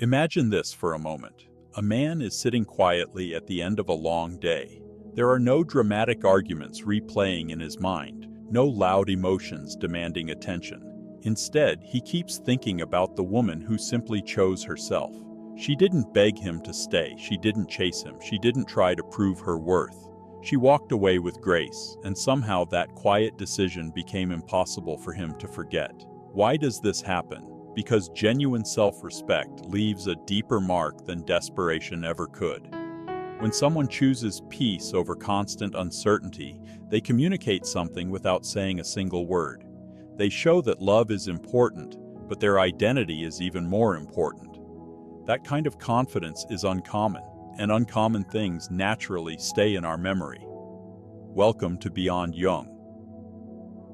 Imagine this for a moment. A man is sitting quietly at the end of a long day. There are no dramatic arguments replaying in his mind, no loud emotions demanding attention. Instead, he keeps thinking about the woman who simply chose herself. She didn't beg him to stay, she didn't chase him, she didn't try to prove her worth. She walked away with grace, and somehow that quiet decision became impossible for him to forget. Why does this happen? Because genuine self-respect leaves a deeper mark than desperation ever could. When someone chooses peace over constant uncertainty, they communicate something without saying a single word. They show that love is important, but their identity is even more important. That kind of confidence is uncommon, and uncommon things naturally stay in our memory. Welcome to Beyond Young.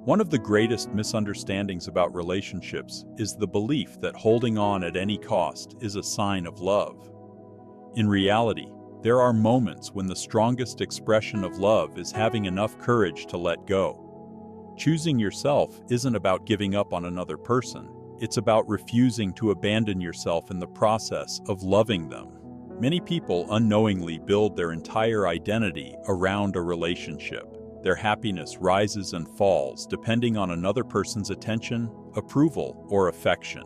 One of the greatest misunderstandings about relationships is the belief that holding on at any cost is a sign of love. In reality, there are moments when the strongest expression of love is having enough courage to let go. Choosing yourself isn't about giving up on another person. It's about refusing to abandon yourself in the process of loving them. Many people unknowingly build their entire identity around a relationship. Their happiness rises and falls depending on another person's attention, approval, or affection.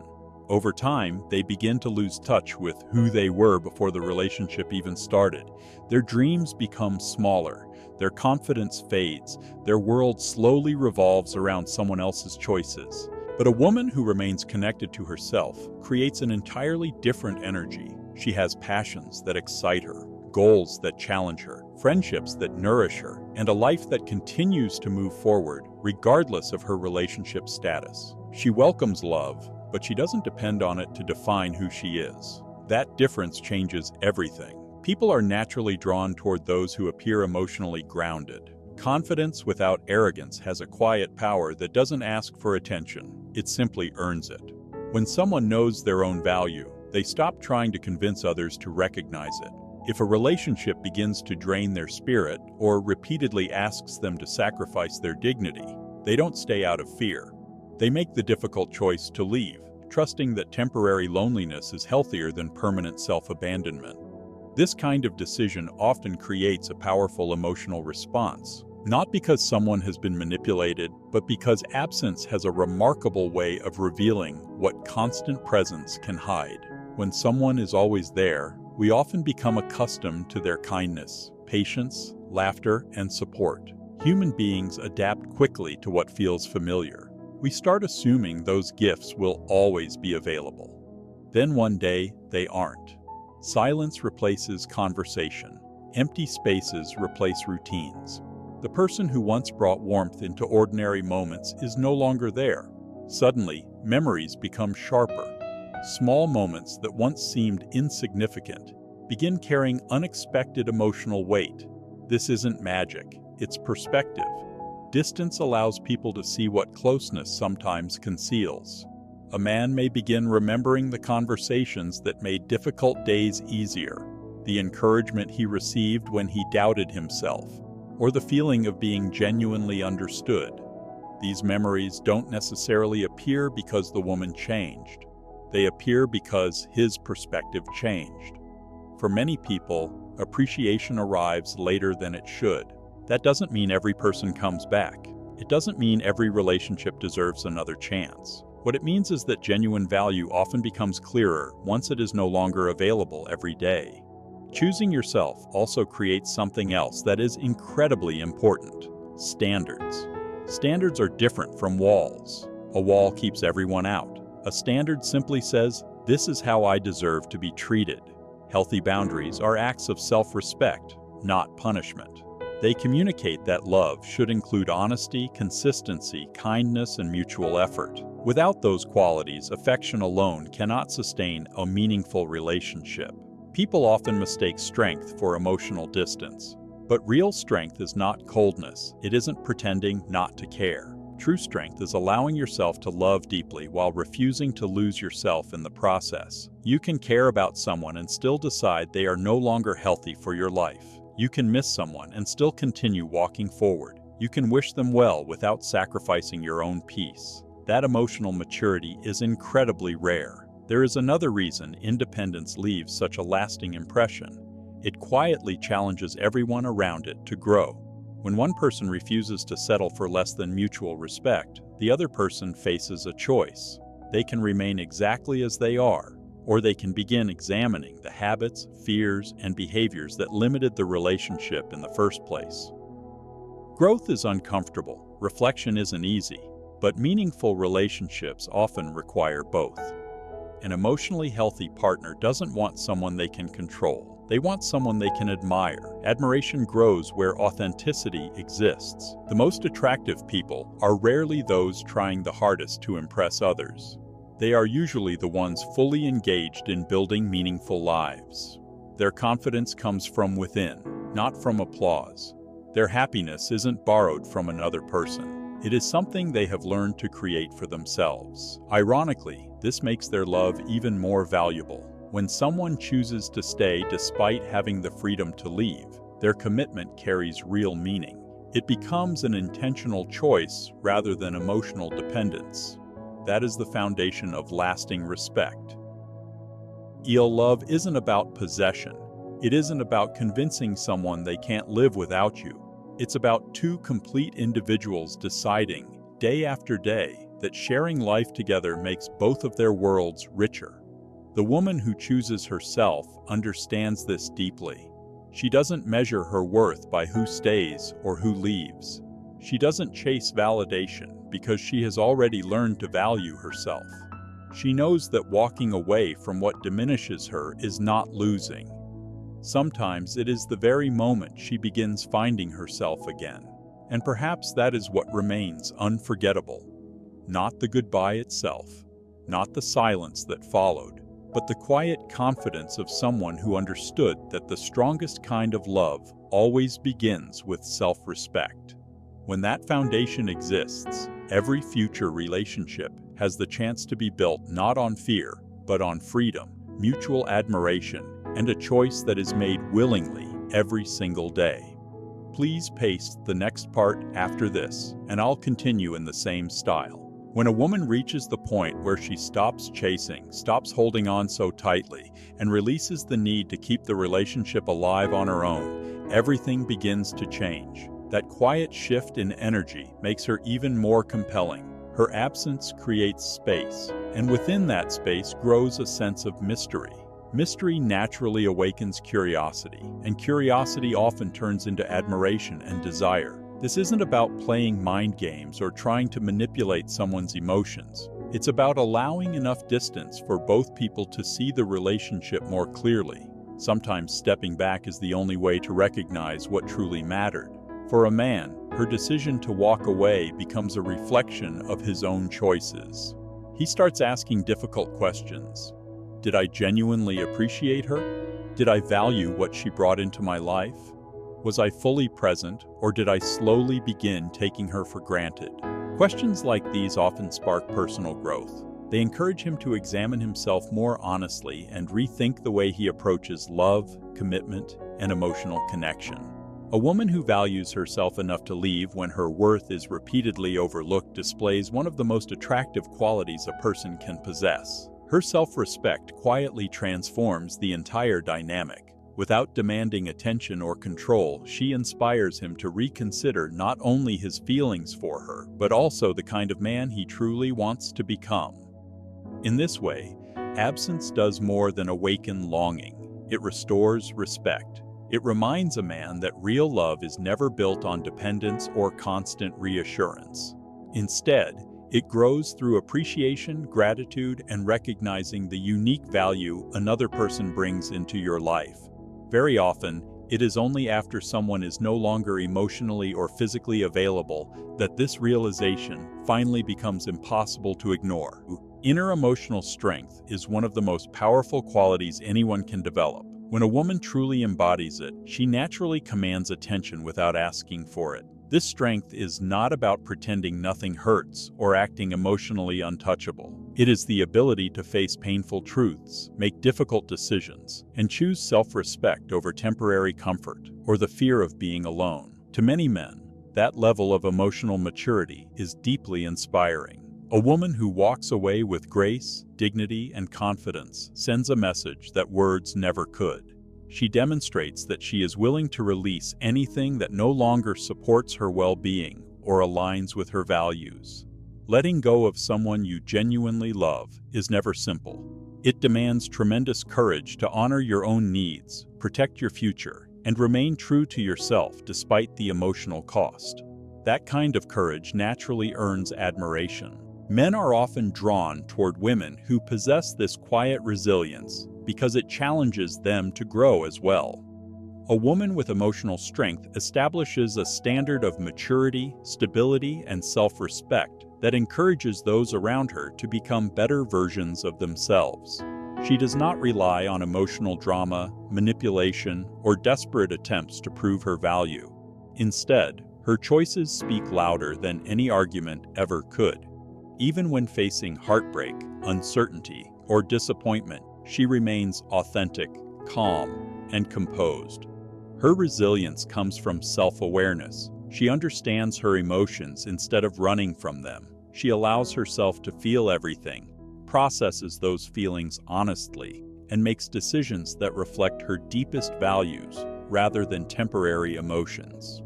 Over time, they begin to lose touch with who they were before the relationship even started. Their dreams become smaller, their confidence fades, their world slowly revolves around someone else's choices. But a woman who remains connected to herself creates an entirely different energy. She has passions that excite her, goals that challenge her, friendships that nourish her, and a life that continues to move forward regardless of her relationship status. She welcomes love, but she doesn't depend on it to define who she is. That difference changes everything. People are naturally drawn toward those who appear emotionally grounded. Confidence without arrogance has a quiet power that doesn't ask for attention. It simply earns it. When someone knows their own value, they stop trying to convince others to recognize it. If a relationship begins to drain their spirit or repeatedly asks them to sacrifice their dignity, they don't stay out of fear. They make the difficult choice to leave, trusting that temporary loneliness is healthier than permanent self-abandonment. This kind of decision often creates a powerful emotional response, not because someone has been manipulated, but because absence has a remarkable way of revealing what constant presence can hide. When someone is always there, we often become accustomed to their kindness, patience, laughter, and support. Human beings adapt quickly to what feels familiar. We start assuming those gifts will always be available. Then one day, they aren't. Silence replaces conversation. Empty spaces replace routines. The person who once brought warmth into ordinary moments is no longer there. Suddenly, memories become sharper. Small moments that once seemed insignificant begin carrying unexpected emotional weight. This isn't magic, it's perspective. Distance allows people to see what closeness sometimes conceals. A man may begin remembering the conversations that made difficult days easier, the encouragement he received when he doubted himself, or the feeling of being genuinely understood. These memories don't necessarily appear because the woman changed. They appear because his perspective changed. For many people, appreciation arrives later than it should. That doesn't mean every person comes back. It doesn't mean every relationship deserves another chance. What it means is that genuine value often becomes clearer once it is no longer available every day. Choosing yourself also creates something else that is incredibly important: standards. Standards are different from walls. A wall keeps everyone out. A standard simply says, "This is how I deserve to be treated." Healthy boundaries are acts of self-respect, not punishment. They communicate that love should include honesty, consistency, kindness, and mutual effort. Without those qualities, affection alone cannot sustain a meaningful relationship. People often mistake strength for emotional distance. But real strength is not coldness. It isn't pretending not to care. True strength is allowing yourself to love deeply while refusing to lose yourself in the process. You can care about someone and still decide they are no longer healthy for your life. You can miss someone and still continue walking forward. You can wish them well without sacrificing your own peace. That emotional maturity is incredibly rare. There is another reason independence leaves such a lasting impression. It quietly challenges everyone around it to grow. When one person refuses to settle for less than mutual respect, the other person faces a choice. They can remain exactly as they are, or they can begin examining the habits, fears, and behaviors that limited the relationship in the first place. Growth is uncomfortable, reflection isn't easy, but meaningful relationships often require both. An emotionally healthy partner doesn't want someone they can control. They want someone they can admire. Admiration grows where authenticity exists. The most attractive people are rarely those trying the hardest to impress others. They are usually the ones fully engaged in building meaningful lives. Their confidence comes from within, not from applause. Their happiness isn't borrowed from another person. It is something they have learned to create for themselves. Ironically, this makes their love even more valuable. When someone chooses to stay despite having the freedom to leave, their commitment carries real meaning. It becomes an intentional choice rather than emotional dependence. That is the foundation of lasting respect. Love isn't about possession. It isn't about convincing someone they can't live without you. It's about two complete individuals deciding, day after day, that sharing life together makes both of their worlds richer. The woman who chooses herself understands this deeply. She doesn't measure her worth by who stays or who leaves. She doesn't chase validation because she has already learned to value herself. She knows that walking away from what diminishes her is not losing. Sometimes it is the very moment she begins finding herself again. And perhaps that is what remains unforgettable. Not the goodbye itself, not the silence that followed, but the quiet confidence of someone who understood that the strongest kind of love always begins with self-respect. When that foundation exists, every future relationship has the chance to be built not on fear, but on freedom, mutual admiration, and a choice that is made willingly every single day. Please paste the next part after this, and I'll continue in the same style. When a woman reaches the point where she stops chasing, stops holding on so tightly, and releases the need to keep the relationship alive on her own, everything begins to change. That quiet shift in energy makes her even more compelling. Her absence creates space, and within that space grows a sense of mystery. Mystery naturally awakens curiosity, and curiosity often turns into admiration and desire. This isn't about playing mind games or trying to manipulate someone's emotions. It's about allowing enough distance for both people to see the relationship more clearly. Sometimes stepping back is the only way to recognize what truly mattered. For a man, her decision to walk away becomes a reflection of his own choices. He starts asking difficult questions. Did I genuinely appreciate her? Did I value what she brought into my life? Was I fully present, or did I slowly begin taking her for granted? Questions like these often spark personal growth. They encourage him to examine himself more honestly and rethink the way he approaches love, commitment, and emotional connection. A woman who values herself enough to leave when her worth is repeatedly overlooked displays one of the most attractive qualities a person can possess. Her self-respect quietly transforms the entire dynamic. Without demanding attention or control, she inspires him to reconsider not only his feelings for her, but also the kind of man he truly wants to become. In this way, absence does more than awaken longing. It restores respect. It reminds a man that real love is never built on dependence or constant reassurance. Instead, it grows through appreciation, gratitude, and recognizing the unique value another person brings into your life. Very often, it is only after someone is no longer emotionally or physically available that this realization finally becomes impossible to ignore. Inner emotional strength is one of the most powerful qualities anyone can develop. When a woman truly embodies it, she naturally commands attention without asking for it. This strength is not about pretending nothing hurts or acting emotionally untouchable. It is the ability to face painful truths, make difficult decisions, and choose self-respect over temporary comfort or the fear of being alone. To many men, that level of emotional maturity is deeply inspiring. A woman who walks away with grace, dignity, and confidence sends a message that words never could. She demonstrates that she is willing to release anything that no longer supports her well-being or aligns with her values. Letting go of someone you genuinely love is never simple. It demands tremendous courage to honor your own needs, protect your future, and remain true to yourself despite the emotional cost. That kind of courage naturally earns admiration. Men are often drawn toward women who possess this quiet resilience because it challenges them to grow as well. A woman with emotional strength establishes a standard of maturity, stability, and self-respect that encourages those around her to become better versions of themselves. She does not rely on emotional drama, manipulation, or desperate attempts to prove her value. Instead, her choices speak louder than any argument ever could. Even when facing heartbreak, uncertainty, or disappointment, she remains authentic, calm, and composed. Her resilience comes from self-awareness. She understands her emotions instead of running from them. She allows herself to feel everything, processes those feelings honestly, and makes decisions that reflect her deepest values rather than temporary emotions.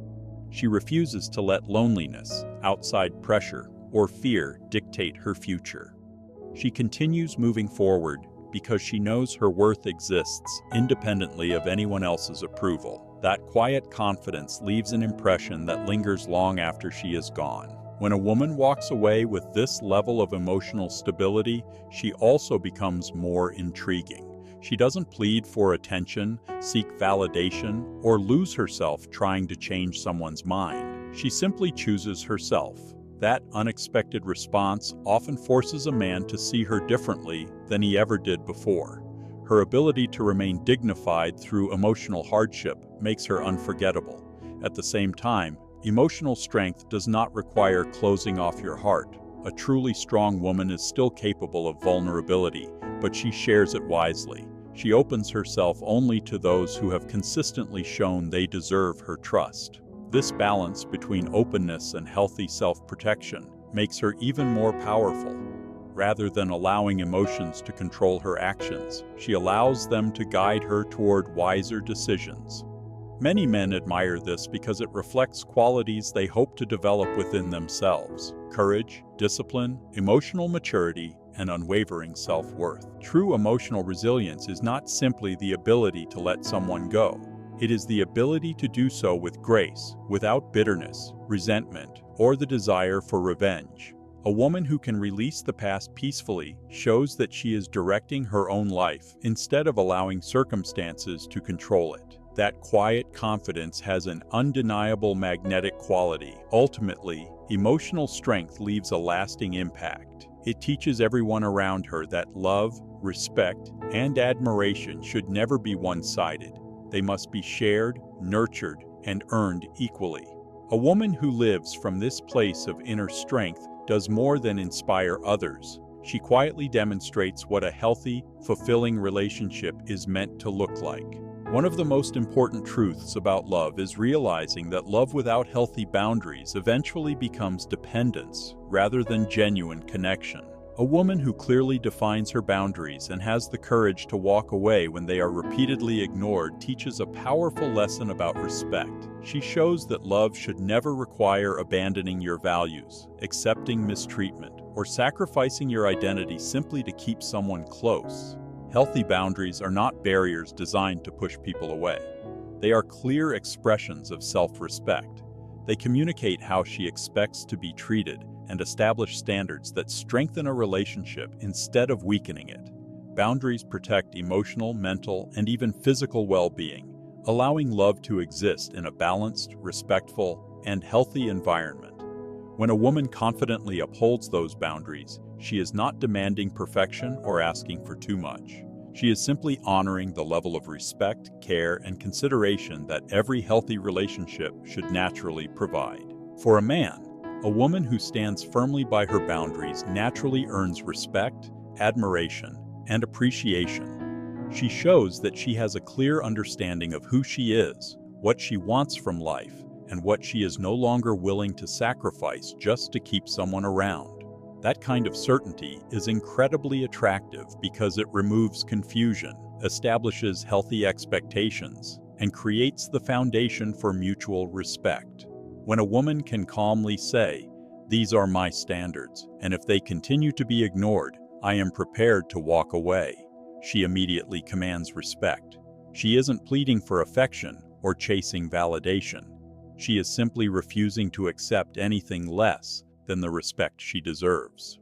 She refuses to let loneliness, outside pressure, or fear dictate her future. She continues moving forward because she knows her worth exists independently of anyone else's approval. That quiet confidence leaves an impression that lingers long after she is gone. When a woman walks away with this level of emotional stability, she also becomes more intriguing. She doesn't plead for attention, seek validation, or lose herself trying to change someone's mind. She simply chooses herself. That unexpected response often forces a man to see her differently than he ever did before. Her ability to remain dignified through emotional hardship makes her unforgettable. At the same time, emotional strength does not require closing off your heart. A truly strong woman is still capable of vulnerability, but she shares it wisely. She opens herself only to those who have consistently shown they deserve her trust. This balance between openness and healthy self-protection makes her even more powerful. Rather than allowing emotions to control her actions, she allows them to guide her toward wiser decisions. Many men admire this because it reflects qualities they hope to develop within themselves: courage, discipline, emotional maturity, and unwavering self-worth. True emotional resilience is not simply the ability to let someone go. It is the ability to do so with grace, without bitterness, resentment, or the desire for revenge. A woman who can release the past peacefully shows that she is directing her own life instead of allowing circumstances to control it. That quiet confidence has an undeniable magnetic quality. Ultimately, emotional strength leaves a lasting impact. It teaches everyone around her that love, respect, and admiration should never be one-sided. They must be shared, nurtured, and earned equally. A woman who lives from this place of inner strength does more than inspire others. She quietly demonstrates what a healthy, fulfilling relationship is meant to look like. One of the most important truths about love is realizing that love without healthy boundaries eventually becomes dependence rather than genuine connection. A woman who clearly defines her boundaries and has the courage to walk away when they are repeatedly ignored teaches a powerful lesson about respect. She shows that love should never require abandoning your values, accepting mistreatment, or sacrificing your identity simply to keep someone close. Healthy boundaries are not barriers designed to push people away. They are clear expressions of self-respect. They communicate how she expects to be treated and establish standards that strengthen a relationship instead of weakening it. Boundaries protect emotional, mental, and even physical well-being, allowing love to exist in a balanced, respectful, and healthy environment. When a woman confidently upholds those boundaries, she is not demanding perfection or asking for too much. She is simply honoring the level of respect, care, and consideration that every healthy relationship should naturally provide. For a man, a woman who stands firmly by her boundaries naturally earns respect, admiration, and appreciation. She shows that she has a clear understanding of who she is, what she wants from life, and what she is no longer willing to sacrifice just to keep someone around. That kind of certainty is incredibly attractive because it removes confusion, establishes healthy expectations, and creates the foundation for mutual respect. When a woman can calmly say, "These are my standards, and if they continue to be ignored, I am prepared to walk away," she immediately commands respect. She isn't pleading for affection or chasing validation. She is simply refusing to accept anything less than the respect she deserves.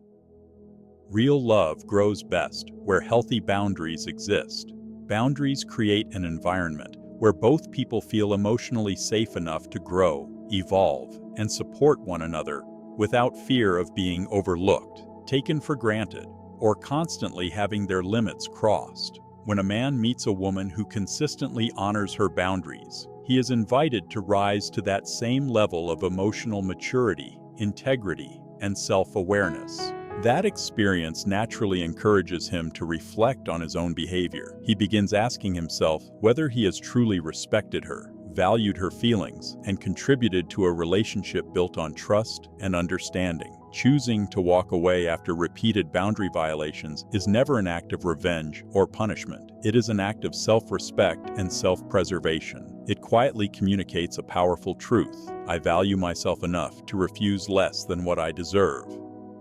Real love grows best where healthy boundaries exist. Boundaries create an environment where both people feel emotionally safe enough to grow, evolve, and support one another without fear of being overlooked, taken for granted, or constantly having their limits crossed. When a man meets a woman who consistently honors her boundaries, he is invited to rise to that same level of emotional maturity, integrity, and self-awareness. That experience naturally encourages him to reflect on his own behavior. He begins asking himself whether he has truly respected her, valued her feelings, and contributed to a relationship built on trust and understanding. Choosing to walk away after repeated boundary violations is never an act of revenge or punishment. It is an act of self-respect and self-preservation. It quietly communicates a powerful truth: I value myself enough to refuse less than what I deserve.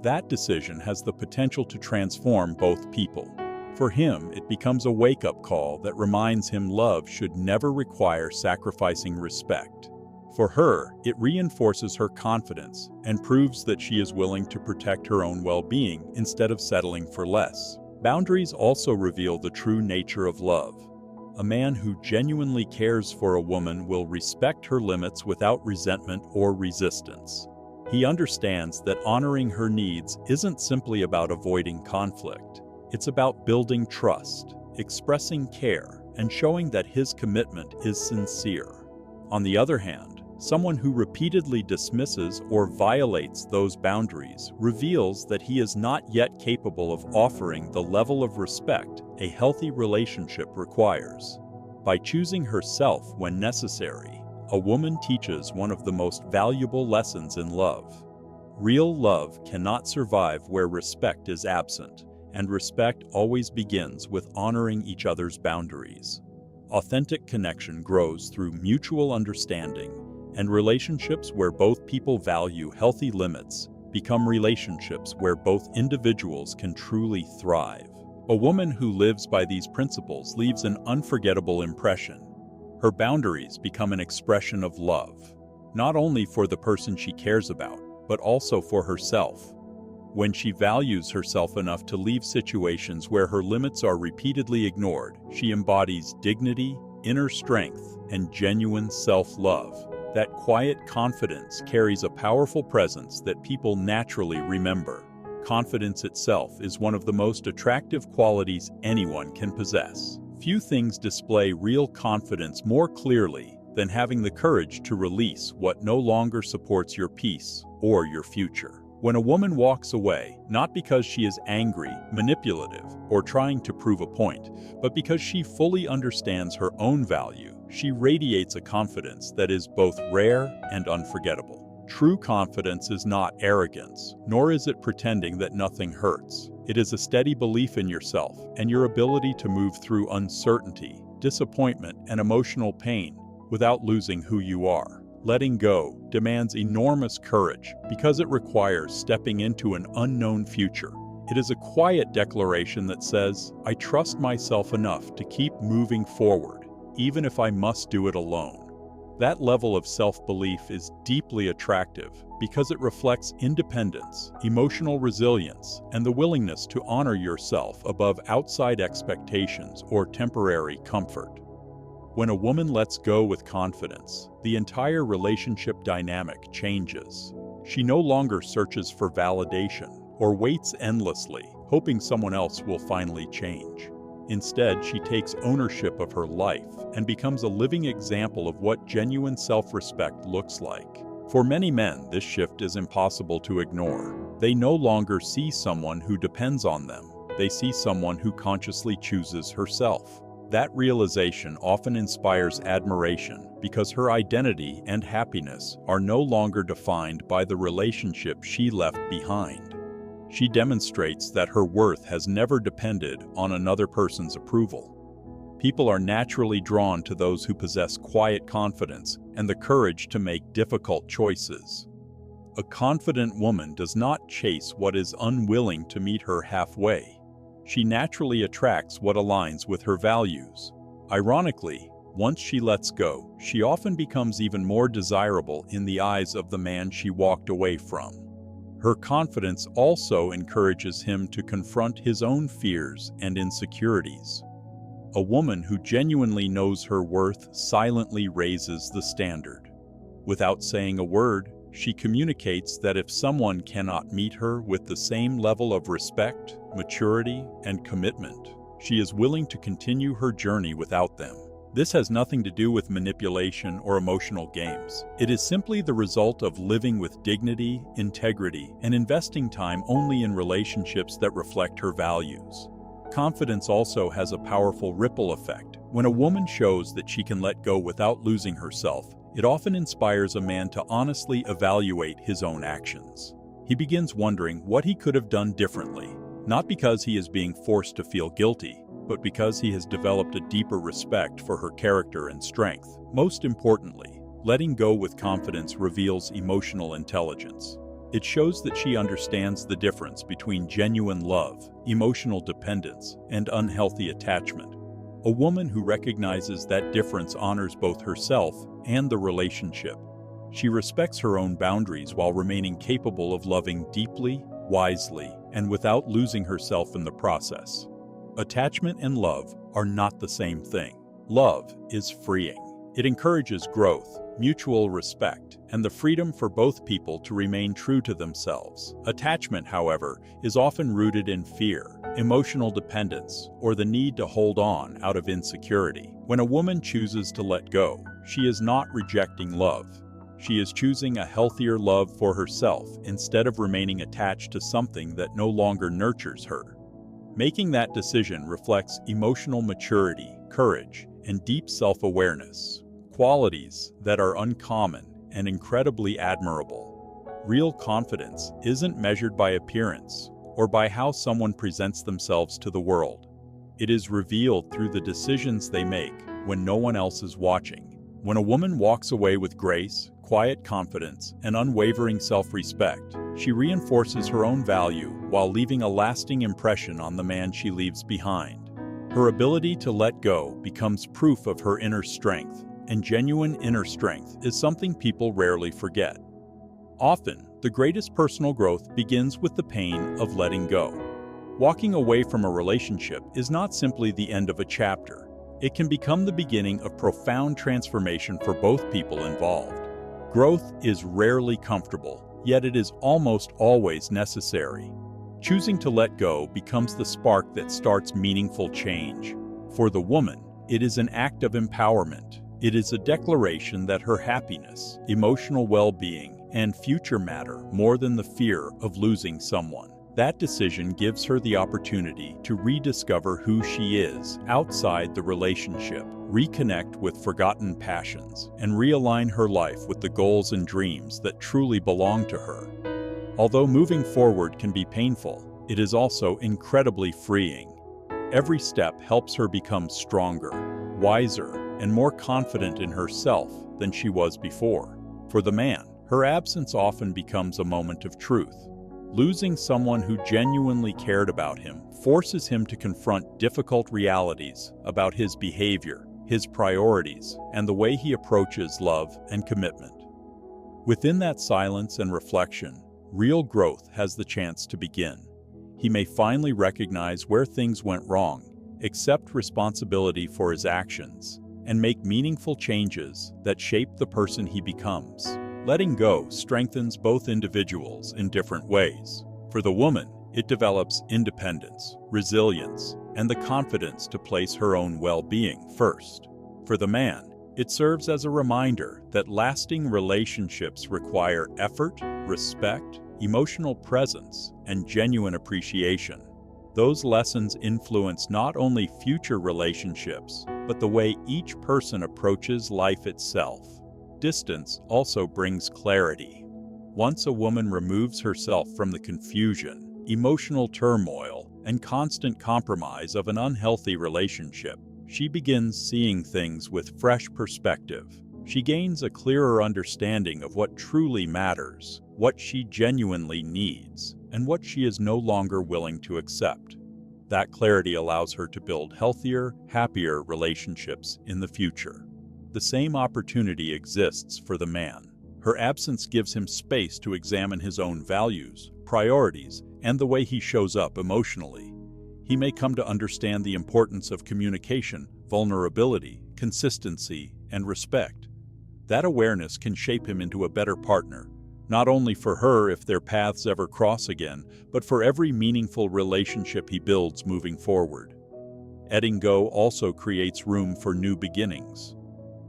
That decision has the potential to transform both people. For him, it becomes a wake-up call that reminds him love should never require sacrificing respect. For her, it reinforces her confidence and proves that she is willing to protect her own well-being instead of settling for less. Boundaries also reveal the true nature of love. A man who genuinely cares for a woman will respect her limits without resentment or resistance. He understands that honoring her needs isn't simply about avoiding conflict. It's about building trust, expressing care, and showing that his commitment is sincere. On the other hand, someone who repeatedly dismisses or violates those boundaries reveals that he is not yet capable of offering the level of respect a healthy relationship requires. By choosing herself when necessary, a woman teaches one of the most valuable lessons in love. Real love cannot survive where respect is absent, and respect always begins with honoring each other's boundaries. Authentic connection grows through mutual understanding, and relationships where both people value healthy limits become relationships where both individuals can truly thrive. A woman who lives by these principles leaves an unforgettable impression. Her boundaries become an expression of love, not only for the person she cares about, but also for herself. When she values herself enough to leave situations where her limits are repeatedly ignored, she embodies dignity, inner strength, and genuine self-love. That quiet confidence carries a powerful presence that people naturally remember. Confidence itself is one of the most attractive qualities anyone can possess. Few things display real confidence more clearly than having the courage to release what no longer supports your peace or your future. When a woman walks away, not because she is angry, manipulative, or trying to prove a point, but because she fully understands her own value, she radiates a confidence that is both rare and unforgettable. True confidence is not arrogance, nor is it pretending that nothing hurts. It is a steady belief in yourself and your ability to move through uncertainty, disappointment, and emotional pain without losing who you are. Letting go demands enormous courage because it requires stepping into an unknown future. It is a quiet declaration that says, I trust myself enough to keep moving forward, even if I must do it alone. That level of self-belief is deeply attractive because it reflects independence, emotional resilience, and the willingness to honor yourself above outside expectations or temporary comfort. When a woman lets go with confidence, the entire relationship dynamic changes. She no longer searches for validation or waits endlessly, hoping someone else will finally change. Instead, she takes ownership of her life and becomes a living example of what genuine self-respect looks like. For many men, this shift is impossible to ignore. They no longer see someone who depends on them. They see someone who consciously chooses herself. That realization often inspires admiration because her identity and happiness are no longer defined by the relationship she left behind. She demonstrates that her worth has never depended on another person's approval. People are naturally drawn to those who possess quiet confidence and the courage to make difficult choices. A confident woman does not chase what is unwilling to meet her halfway. She naturally attracts what aligns with her values. Ironically, once she lets go, she often becomes even more desirable in the eyes of the man she walked away from. Her confidence also encourages him to confront his own fears and insecurities. A woman who genuinely knows her worth silently raises the standard. Without saying a word, she communicates that if someone cannot meet her with the same level of respect, maturity, and commitment, she is willing to continue her journey without them. This has nothing to do with manipulation or emotional games. It is simply the result of living with dignity, integrity, and investing time only in relationships that reflect her values. Confidence also has a powerful ripple effect. When a woman shows that she can let go without losing herself, it often inspires a man to honestly evaluate his own actions. He begins wondering what he could have done differently, not because he is being forced to feel guilty, but because he has developed a deeper respect for her character and strength. Most importantly, letting go with confidence reveals emotional intelligence. It shows that she understands the difference between genuine love, emotional dependence, and unhealthy attachment. A woman who recognizes that difference honors both herself and the relationship. She respects her own boundaries while remaining capable of loving deeply, wisely, and without losing herself in the process. Attachment and love are not the same thing. Love is freeing. It encourages growth, mutual respect, and the freedom for both people to remain true to themselves. Attachment, however, is often rooted in fear, emotional dependence, or the need to hold on out of insecurity. When a woman chooses to let go, she is not rejecting love. She is choosing a healthier love for herself instead of remaining attached to something that no longer nurtures her. Making that decision reflects emotional maturity, courage, and deep self-awareness, qualities that are uncommon and incredibly admirable. Real confidence isn't measured by appearance or by how someone presents themselves to the world. It is revealed through the decisions they make when no one else is watching. When a woman walks away with grace, quiet confidence, and unwavering self-respect, she reinforces her own value while leaving a lasting impression on the man she leaves behind. Her ability to let go becomes proof of her inner strength, and genuine inner strength is something people rarely forget. Often, the greatest personal growth begins with the pain of letting go. Walking away from a relationship is not simply the end of a chapter. It can become the beginning of profound transformation for both people involved. Growth is rarely comfortable, yet it is almost always necessary. Choosing to let go becomes the spark that starts meaningful change. For the woman, it is an act of empowerment. It is a declaration that her happiness, emotional well-being, and future matter more than the fear of losing someone. That decision gives her the opportunity to rediscover who she is outside the relationship, reconnect with forgotten passions, and realign her life with the goals and dreams that truly belong to her. Although moving forward can be painful, it is also incredibly freeing. Every step helps her become stronger, wiser, and more confident in herself than she was before. For the man, her absence often becomes a moment of truth. Losing someone who genuinely cared about him forces him to confront difficult realities about his behavior, his priorities, and the way he approaches love and commitment. Within that silence and reflection, real growth has the chance to begin. He may finally recognize where things went wrong, accept responsibility for his actions, and make meaningful changes that shape the person he becomes. Letting go strengthens both individuals in different ways. For the woman, it develops independence, resilience, and the confidence to place her own well-being first. For the man, it serves as a reminder that lasting relationships require effort, respect, emotional presence, and genuine appreciation. Those lessons influence not only future relationships, but the way each person approaches life itself. Distance also brings clarity. Once a woman removes herself from the confusion, emotional turmoil, and constant compromise of an unhealthy relationship, she begins seeing things with fresh perspective. She gains a clearer understanding of what truly matters, what she genuinely needs, and what she is no longer willing to accept. That clarity allows her to build healthier, happier relationships in the future. The same opportunity exists for the man. Her absence gives him space to examine his own values, priorities, and the way he shows up emotionally. He may come to understand the importance of communication, vulnerability, consistency, and respect. That awareness can shape him into a better partner, not only for her if their paths ever cross again, but for every meaningful relationship he builds moving forward. Letting go also creates room for new beginnings.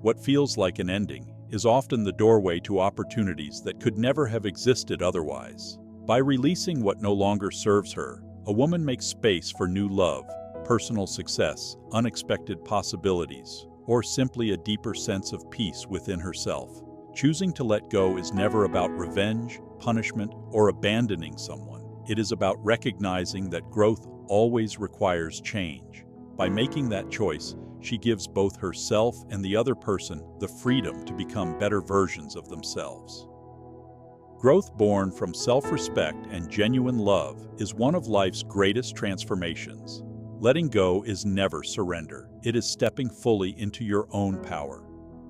What feels like an ending is often the doorway to opportunities that could never have existed otherwise. By releasing what no longer serves her, a woman makes space for new love, personal success, unexpected possibilities, or simply a deeper sense of peace within herself. Choosing to let go is never about revenge, punishment, or abandoning someone. It is about recognizing that growth always requires change. By making that choice, she gives both herself and the other person the freedom to become better versions of themselves. Growth born from self-respect and genuine love is one of life's greatest transformations. Letting go is never surrender. It is stepping fully into your own power.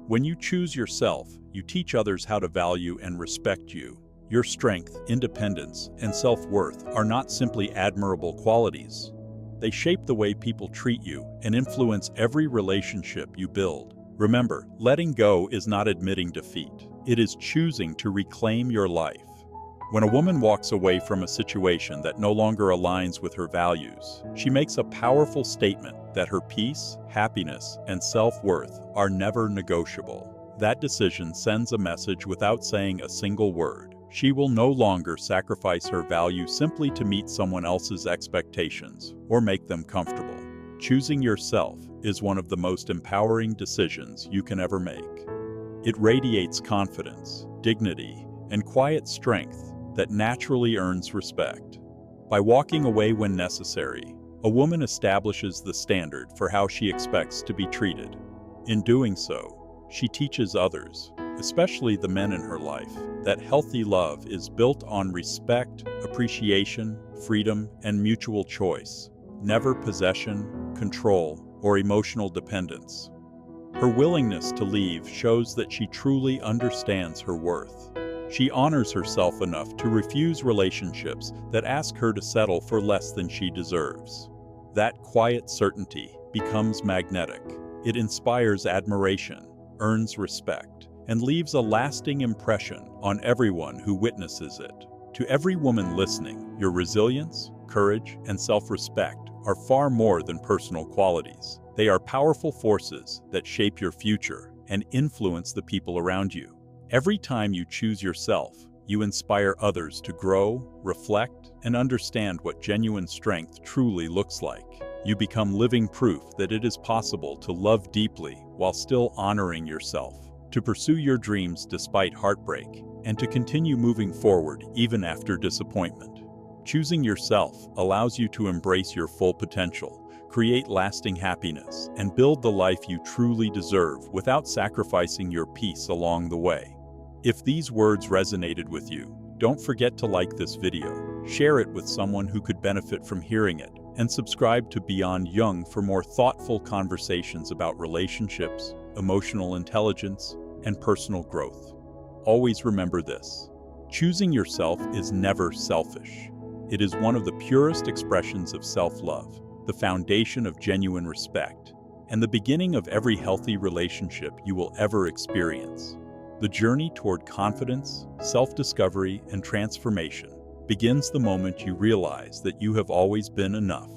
When you choose yourself, you teach others how to value and respect you. Your strength, independence, and self-worth are not simply admirable qualities. They shape the way people treat you and influence every relationship you build. Remember, letting go is not admitting defeat. It is choosing to reclaim your life. When a woman walks away from a situation that no longer aligns with her values, she makes a powerful statement that her peace, happiness, and self-worth are never negotiable. That decision sends a message without saying a single word. She will no longer sacrifice her value simply to meet someone else's expectations or make them comfortable. Choosing yourself is one of the most empowering decisions you can ever make. It radiates confidence, dignity, and quiet strength that naturally earns respect. By walking away when necessary, a woman establishes the standard for how she expects to be treated. In doing so, she teaches others, especially the men in her life, that healthy love is built on respect, appreciation, freedom, and mutual choice, never possession, control, or emotional dependence. Her willingness to leave shows that she truly understands her worth. She honors herself enough to refuse relationships that ask her to settle for less than she deserves. That quiet certainty becomes magnetic. It inspires admiration, earns respect, and leaves a lasting impression on everyone who witnesses it. To every woman listening, your resilience, courage, and self-respect are far more than personal qualities. They are powerful forces that shape your future and influence the people around you. Every time you choose yourself, you inspire others to grow, reflect, and understand what genuine strength truly looks like. You become living proof that it is possible to love deeply while still honoring yourself, to pursue your dreams despite heartbreak, and to continue moving forward even after disappointment. Choosing yourself allows you to embrace your full potential, create lasting happiness, and build the life you truly deserve without sacrificing your peace along the way. If these words resonated with you, don't forget to like this video, share it with someone who could benefit from hearing it, and subscribe to Beyond Young for more thoughtful conversations about relationships, emotional intelligence, and personal growth. Always remember this: choosing yourself is never selfish. It is one of the purest expressions of self-love, the foundation of genuine respect, and the beginning of every healthy relationship you will ever experience. The journey toward confidence, self-discovery, and transformation begins the moment you realize that you have always been enough.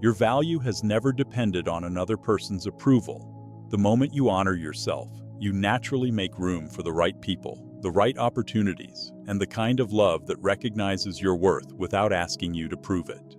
Your value has never depended on another person's approval. The moment you honor yourself, you naturally make room for the right people, the right opportunities, and the kind of love that recognizes your worth without asking you to prove it.